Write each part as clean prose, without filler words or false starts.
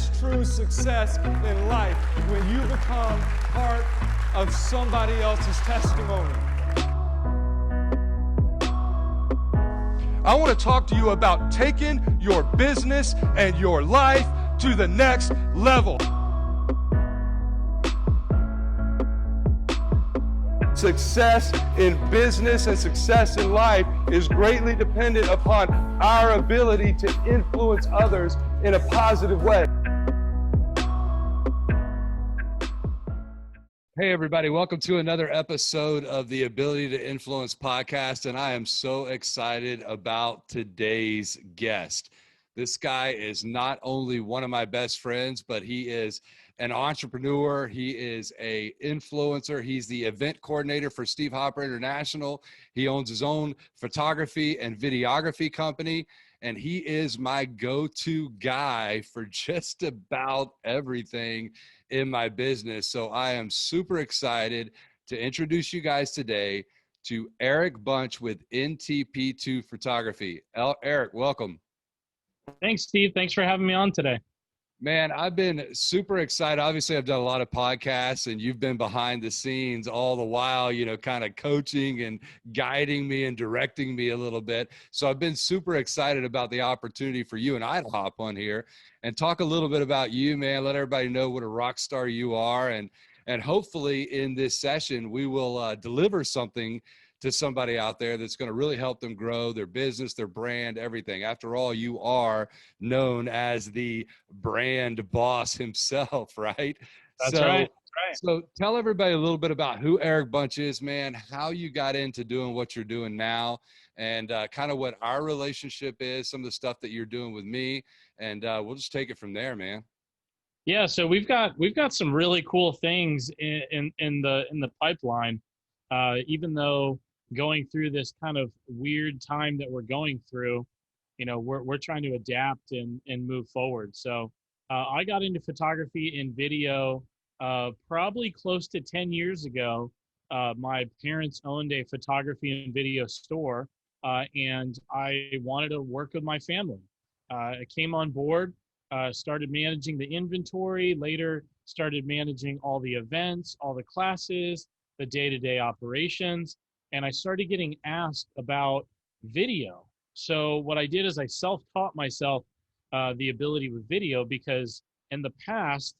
is true success in life, when you become part of somebody else's testimony. I want to talk to you about taking your business and your life to the next level. Success in business and success in life is greatly dependent upon our ability to influence others in a positive way. Hey, everybody. Welcome to another episode of the Ability to Influence podcast. And I am so excited about today's guest. This guy is not only one of my best friends, but he is an entrepreneur. He is an influencer. He's the event coordinator for Steve Hopper International. He owns his own photography and videography company. And he is my go-to guy for just about everything in my business. So I am super excited to introduce you guys today to Eric Bunch with NTP2 Photography. Eric, welcome. Thanks, Steve. Thanks for having me on today. Man, I've been super excited. Obviously, I've done a lot of podcasts, and you've been behind the scenes all the while, you know, kind of coaching and guiding me and directing me a little bit. So I've been super excited about the opportunity for you and I to hop on here and talk a little bit about you, man. Let everybody know what a rock star you are. And hopefully in this session, we will deliver something to somebody out there that's going to really help them grow their business, their brand, everything. After all, you are known as the brand boss himself, right? That's right. So tell everybody a little bit about who Eric Bunch is, man, how you got into doing what you're doing now, and kind of what our relationship is, some of the stuff that you're doing with me, and we'll just take it from there, man. Yeah, so we've got some really cool things in the pipeline. Even though going through this kind of weird time that we're going through, you know, we're trying to adapt and move forward. So I got into photography and video probably close to 10 years ago. My parents owned a photography and video store, and I wanted to work with my family. I came on board, started managing the inventory, later started managing all the events, all the classes, the day-to-day operations, and I started getting asked about video. So what I did is I self-taught myself the ability with video, because in the past,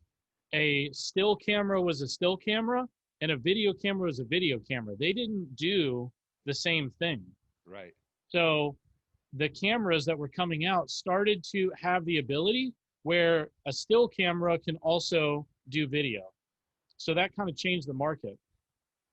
a still camera was a still camera and a video camera was a video camera. They didn't do the same thing. Right. So the cameras that were coming out started to have the ability where a still camera can also do video. So that kind of changed the market.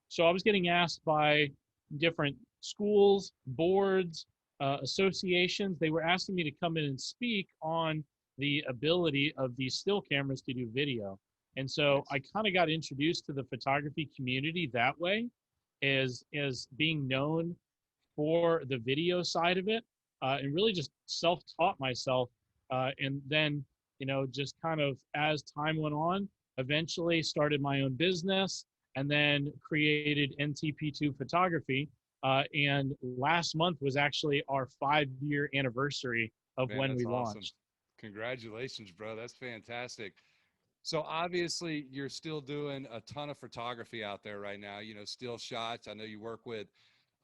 So I was getting asked by different schools, boards, associations. They were asking me to come in and speak on the ability of these still cameras to do video. And so I kind of got introduced to the photography community that way, as being known for the video side of it, and really just self-taught myself. And then, you know, just kind of as time went on, eventually started my own business, and then created NTP2 Photography. And last month was actually our 5-year anniversary of when we launched. Awesome. Congratulations, bro. That's fantastic. So obviously you're still doing a ton of photography out there right now, you know, still shots. I know you work with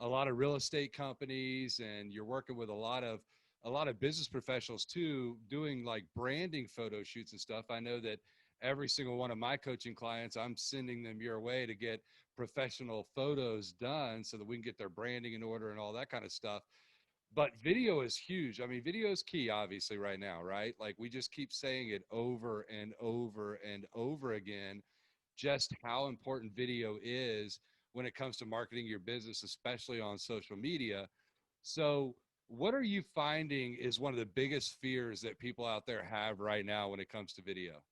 a lot of real estate companies, and you're working with a lot of business professionals too, doing like branding photo shoots and stuff. I know that every single one of my coaching clients, I'm sending them your way to get professional photos done so that we can get their branding in order and all that kind of stuff. But video is huge. I mean, video is key, obviously, right now, right? Like we just keep saying it over and over and over again, just how important video is when it comes to marketing your business, especially on social media. So what are you finding is one of the biggest fears that people out there have right now when it comes to video?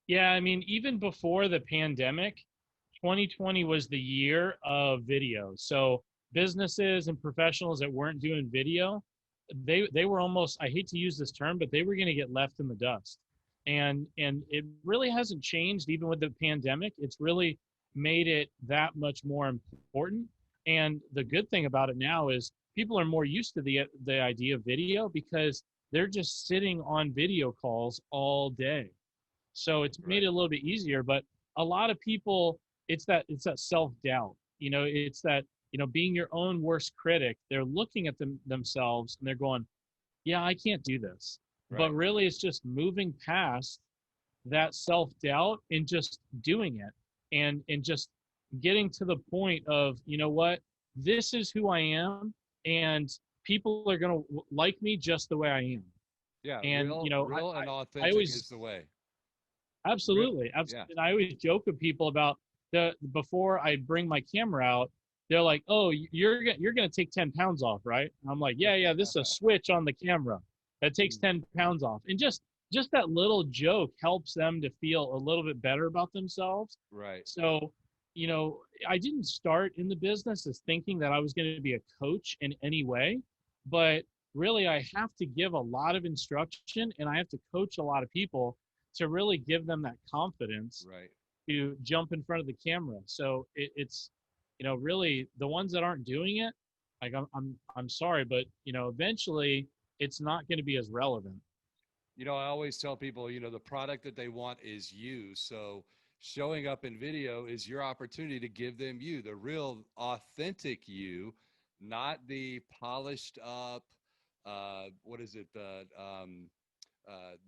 Yeah, I mean, even before the pandemic, 2020 was the year of video. So businesses and professionals that weren't doing video, they were almost, I hate to use this term, but they were going to get left in the dust. And it really hasn't changed even with the pandemic. It's really made it that much more important. And the good thing about it now is people are more used to the idea of video, because they're just sitting on video calls all day. So it's made it a little bit easier, but a lot of people, it's that self-doubt. It's that, being your own worst critic. They're looking at themselves and they're going, yeah, I can't do this. But Right. really it's just moving past that self-doubt and just doing it, and just getting to the point of, you know what, this is who I am, and people are going to like me just the way I am. Yeah. And Real and I authentic is always, the way. absolutely, Yeah. absolutely. And I always joke with people about before I bring my camera out, they're like, "Oh, you're gonna take 10 pounds off, right?" And I'm like, "Yeah, this is a switch on the camera that takes 10 pounds off." And just that little joke helps them to feel a little bit better about themselves. Right. So, I didn't start in the business as thinking that I was going to be a coach in any way, but really I have to give a lot of instruction and I have to coach a lot of people to really give them that confidence Right. to jump in front of the camera. So it's, really the ones that aren't doing it, like I'm sorry, but eventually it's not going to be as relevant. I always tell people, the product that they want is you. So showing up in video is your opportunity to give them you, the real authentic you, not the polished up, what is it? The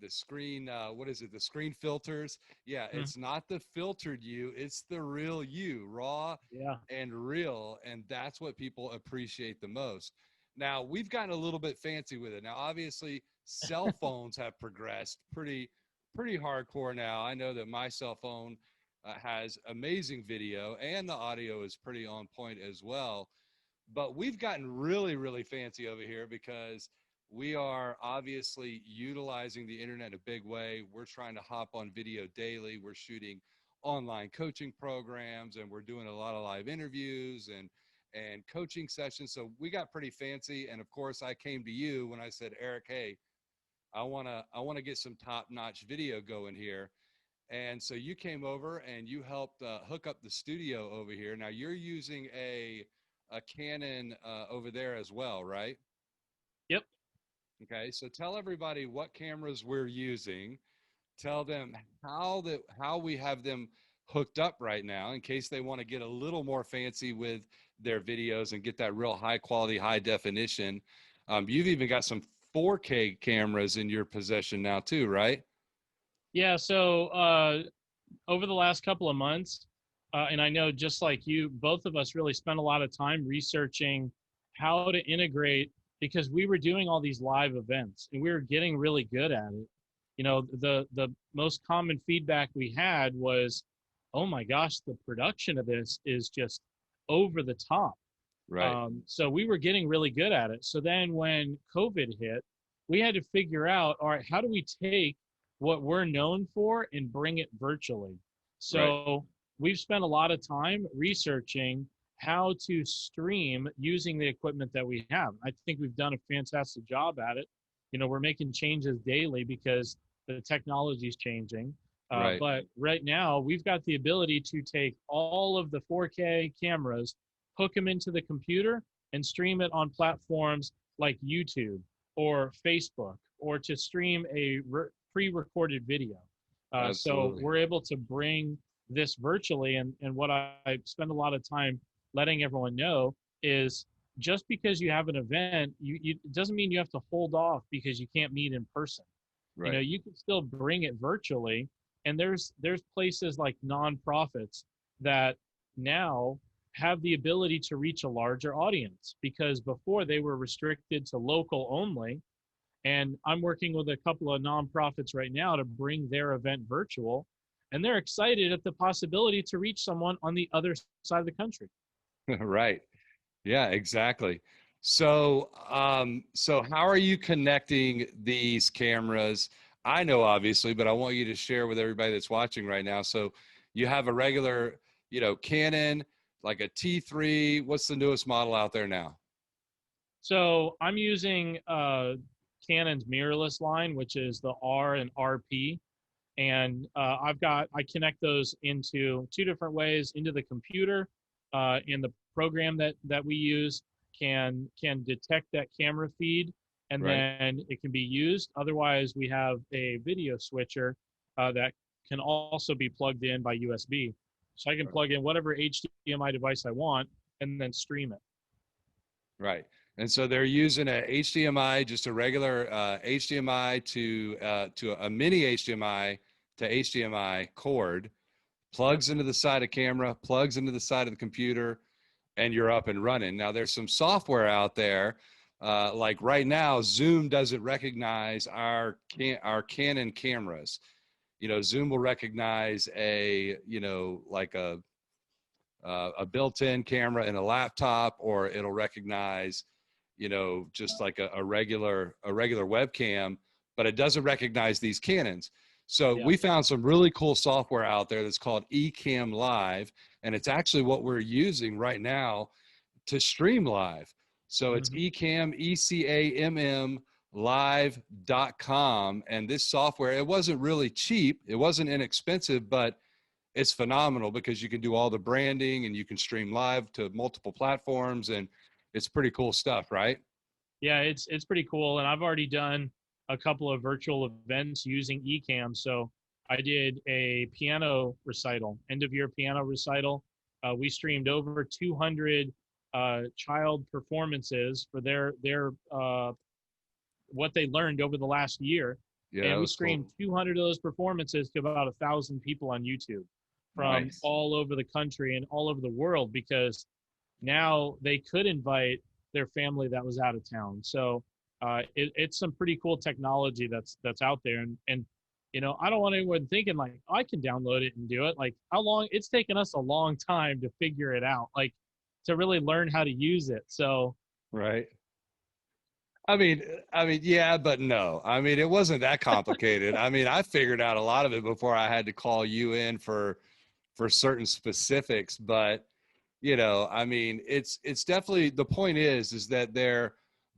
screen, what is it? The screen filters. Yeah. Mhm. It's not the filtered you. It's the real you, raw Yeah. and real. And that's what people appreciate the most. Now we've gotten a little bit fancy with it. Now, obviously cell phones have progressed pretty hardcore now. I know that my cell phone has amazing video and the audio is pretty on point as well. But we've gotten really, really fancy over here because we are obviously utilizing the internet in a big way. We're trying to hop on video daily. We're shooting online coaching programs and we're doing a lot of live interviews and coaching sessions. So we got pretty fancy. And of course, I came to you when I said, Eric, hey, I want to get some top-notch video going here. And so you came over and you helped hook up the studio over here. Now you're using a Canon over there as well, right? Yep. Okay, so tell everybody what cameras we're using. Tell them how we have them hooked up right now in case they want to get a little more fancy with their videos and get that real high quality, high definition. You've even got some 4K cameras in your possession now too, right? Yeah. So over the last couple of months, and I know just like you, both of us really spent a lot of time researching how to integrate, because we were doing all these live events and we were getting really good at it. The most common feedback we had was, oh my gosh, the production of this is just over the top. Right. So we were getting really good at it. So then when COVID hit, we had to figure out, all right, how do we take what we're known for and bring it virtually? So we've spent a lot of time researching how to stream using the equipment that we have. I think we've done a fantastic job at it. We're making changes daily because the technology is changing. Right. But right now, we've got the ability to take all of the 4K cameras, hook them into the computer, and stream it on platforms like YouTube or Facebook, or to stream a pre-recorded video. So Absolutely. we're able to bring this virtually. And what I spend a lot of time letting everyone know is, just because you have an event, it doesn't mean you have to hold off because you can't meet in person. Right. You can still bring it virtually. And there's places like nonprofits that now have the ability to reach a larger audience, because before they were restricted to local only. And I'm working with a couple of nonprofits right now to bring their event virtual, and they're excited at the possibility to reach someone on the other side of the country. Right. Yeah, exactly. So, so how are you connecting these cameras? I know obviously, but I want you to share with everybody that's watching right now. So you have a regular, Canon, like a T3. What's the newest model out there now? So I'm using Canon's mirrorless line, which is the R and RP. And I connect those into two different ways, into the computer, and the program that we use can detect that camera feed and Right. then it can be used. Otherwise, we have a video switcher that can also be plugged in by USB. So I can plug in whatever HDMI device I want and then stream it. Right. And so they're using a HDMI, just a regular HDMI to a mini HDMI to HDMI cord, plugs into the side of camera, plugs into the side of the computer, and you're up and running. Now there's some software out there, like right now, Zoom doesn't recognize our Canon cameras. Zoom will recognize like a built-in camera in a laptop, or it'll recognize, just like a regular webcam, but it doesn't recognize these Canons. So Yeah. we found some really cool software out there that's called Ecamm Live, and it's actually what we're using right now to stream live. So it's Ecamm, ECAMM live.com. And this software, it wasn't really cheap. It wasn't inexpensive, but it's phenomenal because you can do all the branding and you can stream live to multiple platforms, and it's pretty cool stuff, right? Yeah, it's pretty cool, and I've already done a couple of virtual events using Ecamm. So I did a piano recital, end of year piano recital. We streamed over 200 child performances for their what they learned over the last year. Yeah, And that we was streamed cool. 200 of those performances to about 1,000 people on YouTube from Nice. all over the country and all over the world, because now they could invite their family that was out of town. So it's some pretty cool technology that's out there. And I don't want anyone thinking like, oh, I can download it and do it. Like, how long it's taken us a long time to figure it out, like to really learn how to use it. So Right. I mean, yeah, but no. I mean, it wasn't that complicated. I mean, I figured out a lot of it before I had to call you in for certain specifics. But I mean, it's definitely, the point is that there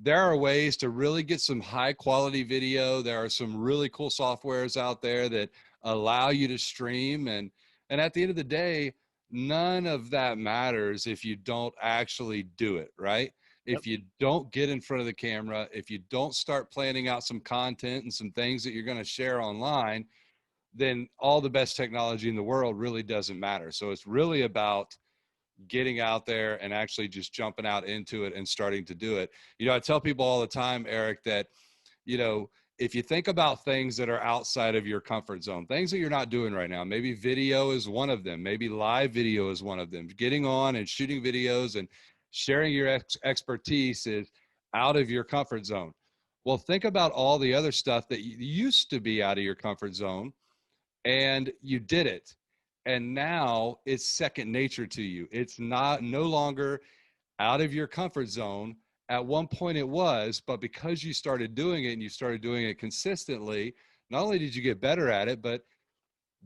are ways to really get some high quality video. There are some really cool softwares out there that allow you to stream, and at the end of the day, none of that matters if you don't actually do it, right? Yep. If you don't get in front of the camera, if you don't start planning out some content and some things that you're going to share online, then all the best technology in the world really doesn't matter. So it's really about getting out there and actually just jumping out into it and starting to do it. I tell people all the time, Eric, that, if you think about things that are outside of your comfort zone, things that you're not doing right now, maybe video is one of them, maybe live video is one of them, getting on and shooting videos and sharing your expertise is out of your comfort zone. Well, think about all the other stuff that used to be out of your comfort zone, and you did it. And now it's second nature to you. It's no longer out of your comfort zone. At one point it was, but because you started doing it and you started doing it consistently, not only did you get better at it, but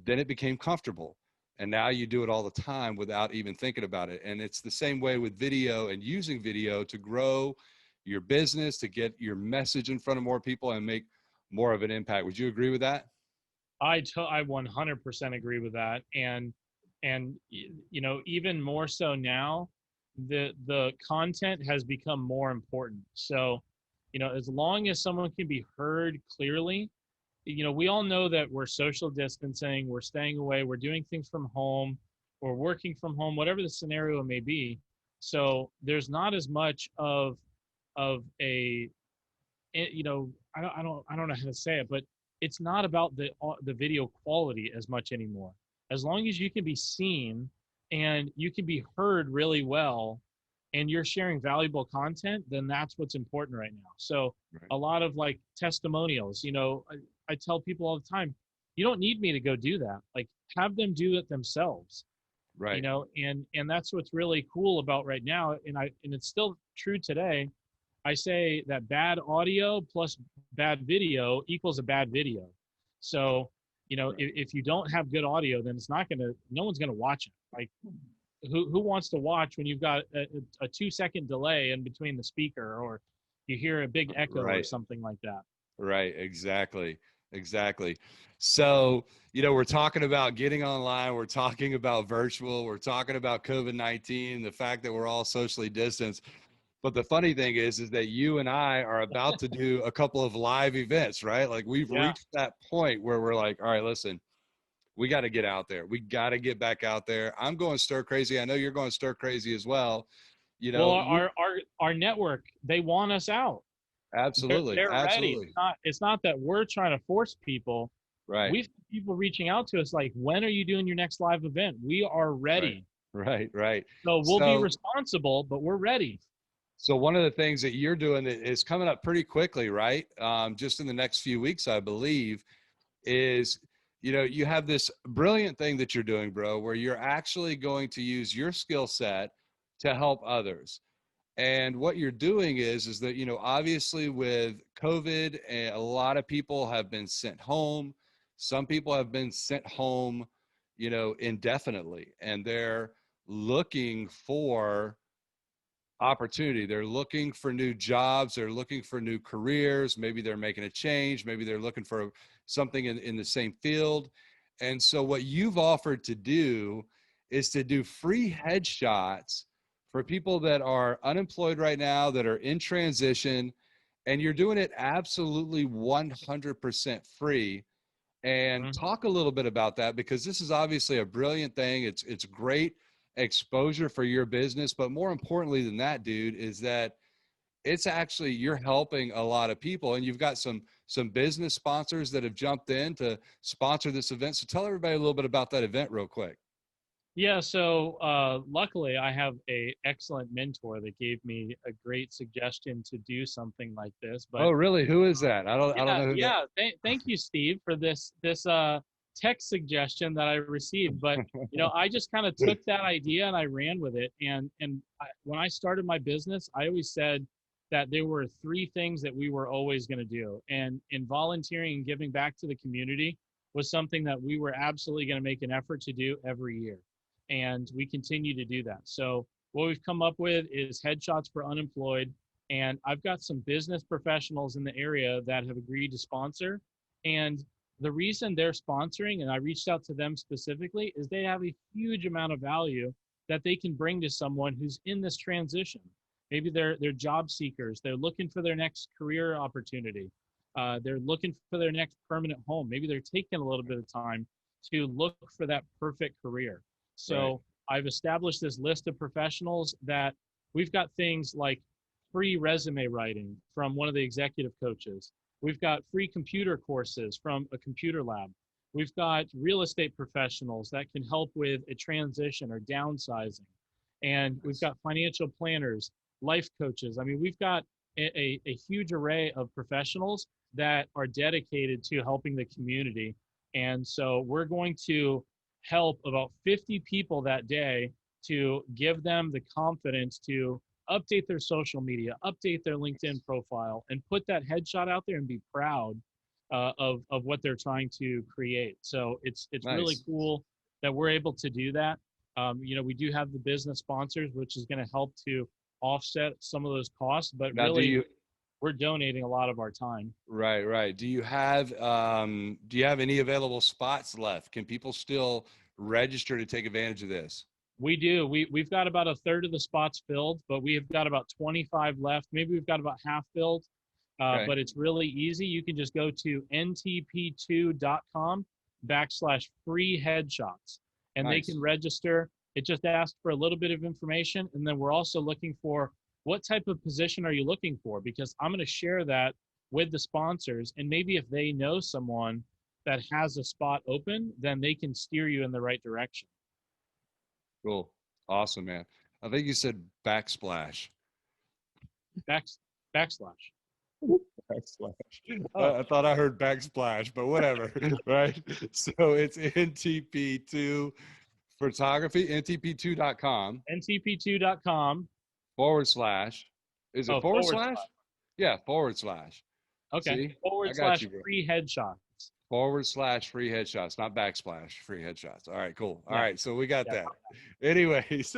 then it became comfortable. And now you do it all the time without even thinking about it. And it's the same way with video and using video to grow your business, to get your message in front of more people and make more of an impact. Would you agree with that? I 100% agree with that. And even more so now, the content has become more important. So, as long as someone can be heard clearly, we all know that we're social distancing, we're staying away, we're doing things from home, we're working from home, whatever the scenario may be. So there's not as much of a, I don't know how to say it, but it's not about the video quality as much anymore. As long as you can be seen and you can be heard really well and you're sharing valuable content, then that's what's important right now. So Right. a lot of like testimonials, I tell people all the time, you don't need me to go do that. Like, have them do it themselves. Right. And that's what's really cool about right now. And it's still true today. I say that bad audio plus bad video equals a bad video. So, if you don't have good audio, then no one's gonna watch it. Like, who wants to watch when you've got a 2-second delay in between the speaker, or you hear a big echo or Right. something like that? Right. Exactly. So, we're talking about getting online. We're talking about virtual. We're talking about COVID-19, the fact that we're all socially distanced. But the funny thing is that you and I are about to do a couple of live events, right? Like we've Yeah. reached that point where we're like, all right, listen, we got to get out there. We got to get back out there. I'm going stir crazy. I know you're going stir crazy as well. You Well, know, you our network, they want us out. absolutely, They're ready. absolutely. It's not that we're trying to force people. Right, We've had people reaching out to us like, when are you doing your next live event? We are ready. right, right. So we'll be So, responsible, but we're ready. so one of the things that you're doing that is coming up pretty quickly, right? Just in the next few weeks, I believe, is you have this brilliant thing that you're doing, bro, where you're actually going to use your skill set to help others. And what you're doing is that, obviously with COVID, a lot of people have been sent home. Some people have been sent home, indefinitely, and they're looking for opportunity. They're looking for new jobs. They're looking for new careers. Maybe they're making a change. Maybe they're looking for something in the same field. And so what you've offered to do is to do free headshots for people that are unemployed right now, that are in transition, and you're doing it absolutely 100% free. And talk a little bit about that, because this is obviously a brilliant thing. It's great exposure for your business, but more importantly than that, dude, is that it's actually, you're helping a lot of people, and you've got some business sponsors that have jumped in to sponsor this event. So tell everybody a little bit about that event real quick. Yeah, so luckily I have a excellent mentor that gave me a great suggestion to do something like this. But Oh, really? Who is that? I don't know who that. Thank you, Steve, for this text suggestion that I received. But I just kind of took that idea and I ran with it. And when I started my business, I always said that there were three things that we were always going to do, and in volunteering and giving back to the community was something that we were absolutely going to make an effort to do every year. And we continue to do that. So what we've come up with is headshots for unemployed. And I've got some business professionals in the area that have agreed to sponsor. And the reason they're sponsoring, and I reached out to them specifically, is they have a huge amount of value that they can bring to someone who's in this transition. Maybe they're job seekers. They're looking for their next career opportunity. They're looking for their next permanent home. Maybe they're taking a little bit of time to look for that perfect career. So I've established this list of professionals that we've got things like free resume writing from one of the executive coaches. We've got free computer courses from a computer lab. We've got real estate professionals that can help with a transition or downsizing. And we've got financial planners, life coaches. I mean, we've got a huge array of professionals that are dedicated to helping the community. And so we're going to help about 50 people that day to give them the confidence to update their social media, update their LinkedIn profile, and put that headshot out there and be proud of what they're trying to create. So it's Nice. Really cool that we're able to do that. We do have the business sponsors, which is going to help to offset some of those costs, but Now, really we're donating a lot of our time. Right. Do you have any available spots left? Can people still register to take advantage of this? We do. We've got about a third of the spots filled, but we have got about 25 left. Maybe we've got about half filled, but it's really easy. You can just go to ntp2.com/free headshots, and Nice. they can register. It just asks for a little bit of information. And then we're also looking for, what type of position are you looking for? Because I'm going to share that with the sponsors. And maybe if they know someone that has a spot open, then they can steer you in the right direction. Cool. Awesome, man. I think you said backsplash. Backslash. Backsplash. I thought I heard backsplash, but whatever. Right. So it's NTP2 photography, ntp2.com. ntp2.com. / Is it forward slash? Yeah, / Okay. See? / free headshots. / free headshots, not backsplash, free headshots. All right, cool. All Yeah. right, so we got that. Anyways,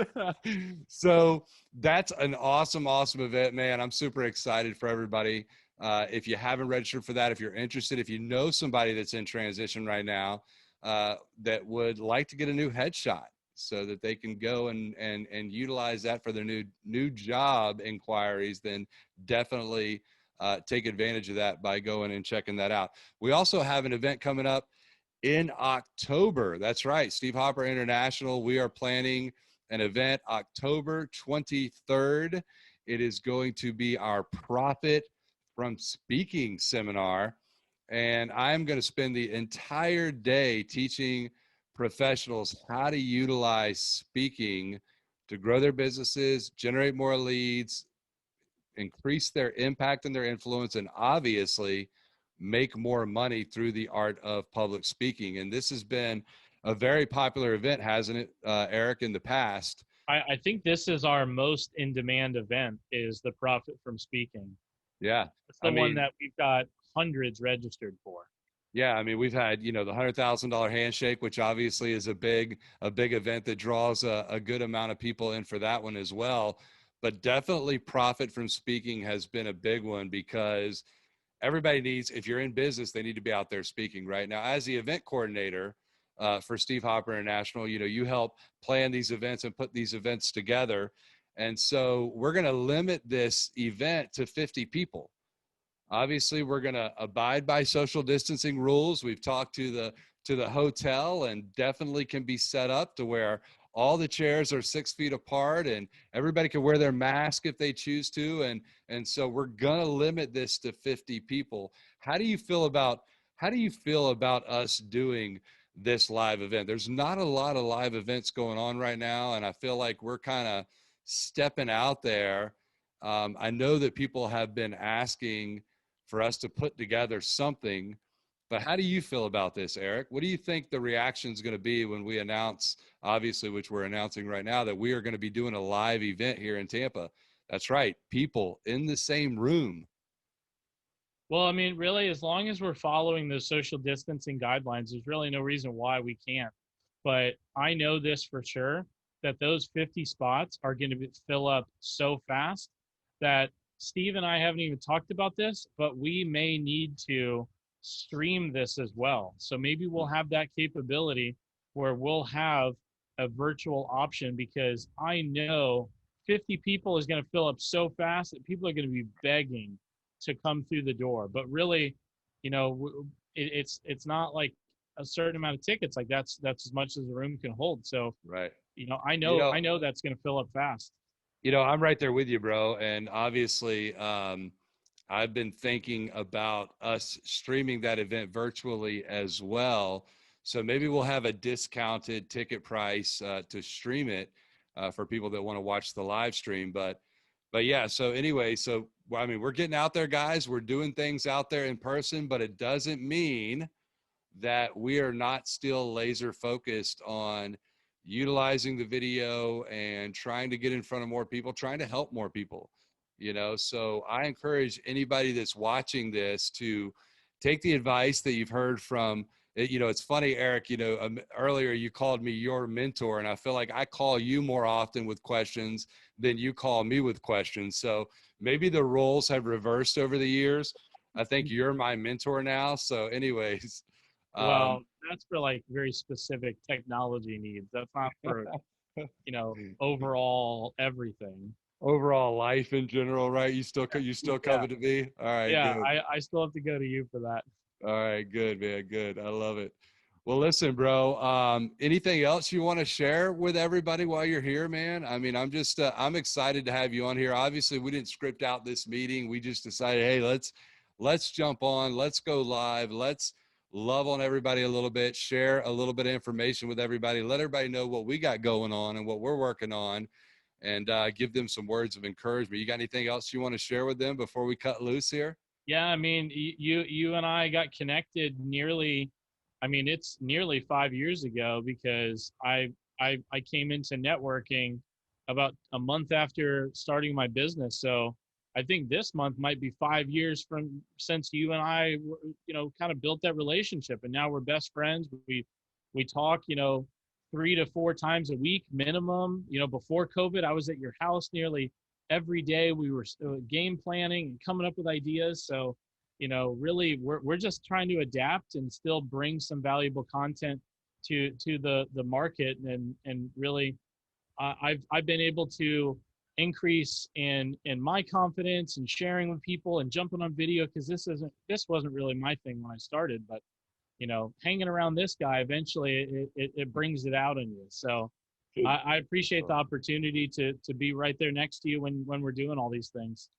so that's an awesome event, man. I'm super excited for everybody. If you haven't registered for that, if you're interested, if you know somebody that's in transition right now that would like to get a new headshot so that they can go and utilize that for their new job inquiries, then definitely take advantage of that by going and checking that out. We also have an event coming up in October. That's right, Steve Hopper International. We are planning an event October 23rd. It is going to be our Profit from Speaking seminar. And I'm going to spend the entire day teaching professionals how to utilize speaking to grow their businesses, generate more leads, increase their impact and their influence, and obviously make more money through the art of public speaking. And this has been a very popular event, hasn't it, Eric, in the past? I think this is our most in-demand event, is the Profit from Speaking. Yeah. It's the one that we've got hundreds registered for. Yeah, I mean, we've had, the $100,000 handshake, which obviously is a big event that draws a good amount of people in for that one as well. But definitely Profit from Speaking has been a big one, because everybody needs, if you're in business, they need to be out there speaking right now. As the event coordinator for Steve Hopper International, you help plan these events and put these events together. And so we're going to limit this event to 50 people. Obviously, we're going to abide by social distancing rules. We've talked to the hotel, and definitely can be set up to where all the chairs are 6 feet apart and everybody can wear their mask if they choose to. And so we're going to limit this to 50 people. How do you feel about us doing this live event? There's not a lot of live events going on right now, and I feel like we're kind of stepping out there. I know that people have been asking for us to put together something, but how do you feel about this, Eric? What do you think the reaction is going to be when we announce, obviously, which we're announcing right now, that we are going to be doing a live event here in Tampa? That's right, people in the same room. Well, I mean, really, as long as we're following the social distancing guidelines, there's really no reason why we can't. But I know this for sure, that those 50 spots are going to fill up so fast that Steve and I haven't even talked about this, but we may need to stream this as well. So maybe we'll have that capability where we'll have a virtual option, because I know 50 people is going to fill up so fast that people are going to be begging to come through the door. But really, it's not like a certain amount of tickets. Like that's as much as the room can hold. So right. I know that's going to fill up fast. I'm right there with you, bro. And obviously, I've been thinking about us streaming that event virtually as well. So maybe we'll have a discounted ticket price to stream it for people that want to watch the live stream. But yeah, so anyway, I mean, we're getting out there, guys. We're doing things out there in person, but it doesn't mean that we are not still laser focused on utilizing the video and trying to get in front of more people, trying to help more people, So I encourage anybody that's watching this to take the advice that you've heard from, it's funny, Eric, earlier you called me your mentor, and I feel like I call you more often with questions than you call me with questions. So maybe the roles have reversed over the years. I think you're my mentor now. So anyways. Well, that's for like very specific technology needs. That's not for, overall everything. Overall life in general, right? You still coming to me? All right. Yeah, good. I still have to go to you for that. All right, good, man. Good. I love it. Well, listen, bro, anything else you want to share with everybody while you're here, man? I mean, I'm excited to have you on here. Obviously, we didn't script out this meeting. We just decided, hey, let's jump on, let's go live. Let's love on everybody a little bit, share a little bit of information with everybody, let everybody know what we got going on and what we're working on, and give them some words of encouragement. You got anything else you want to share with them before we cut loose here? Yeah, I mean, you and I got connected it's nearly 5 years ago, because I came into networking about a month after starting my business. So I think this month might be 5 years since you and I, kind of built that relationship, and now we're best friends. We talk, 3 to 4 times a week minimum. Before COVID, I was at your house nearly every day. We were game planning and coming up with ideas. So, really, we're just trying to adapt and still bring some valuable content to the market, and really I've been able to increase in my confidence and sharing with people and jumping on video, because this wasn't really my thing when I started, but hanging around this guy, eventually it brings it out in you. So I appreciate the opportunity to be right there next to you when we're doing all these things.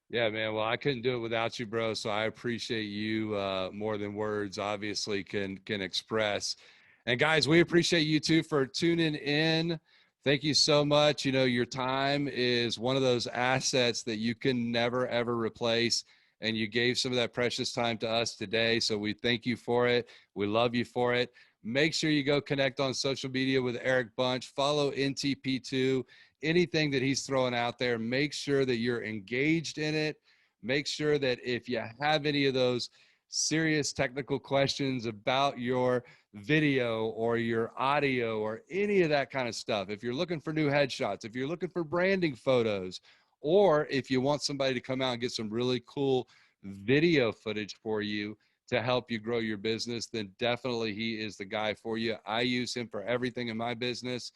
Yeah, man. Well, I couldn't do it without you, bro. So I appreciate you more than words obviously can express. And guys, we appreciate you too for tuning in. Thank you so much. Your time is one of those assets that you can never, ever replace. And you gave some of that precious time to us today. So we thank you for it. We love you for it. Make sure you go connect on social media with Eric Bunch. Follow NTP2. Anything that he's throwing out there, make sure that you're engaged in it. Make sure that if you have any of those serious technical questions about your video or your audio or any of that kind of stuff, if you're looking for new headshots, if you're looking for branding photos, or if you want somebody to come out and get some really cool video footage for you to help you grow your business, then definitely he is the guy for you. I use him for everything in my business,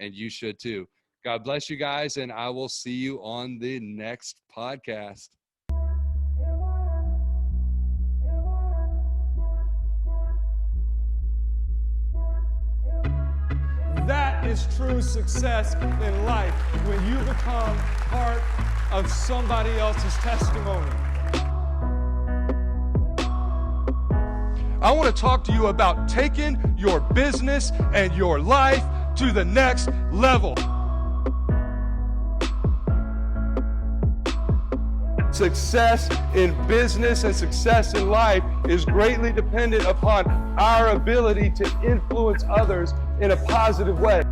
and you should too. God bless you guys, and I will see you on the next podcast. That is true success in life, when you become part of somebody else's testimony. I want to talk to you about taking your business and your life to the next level. Success in business and success in life is greatly dependent upon our ability to influence others in a positive way.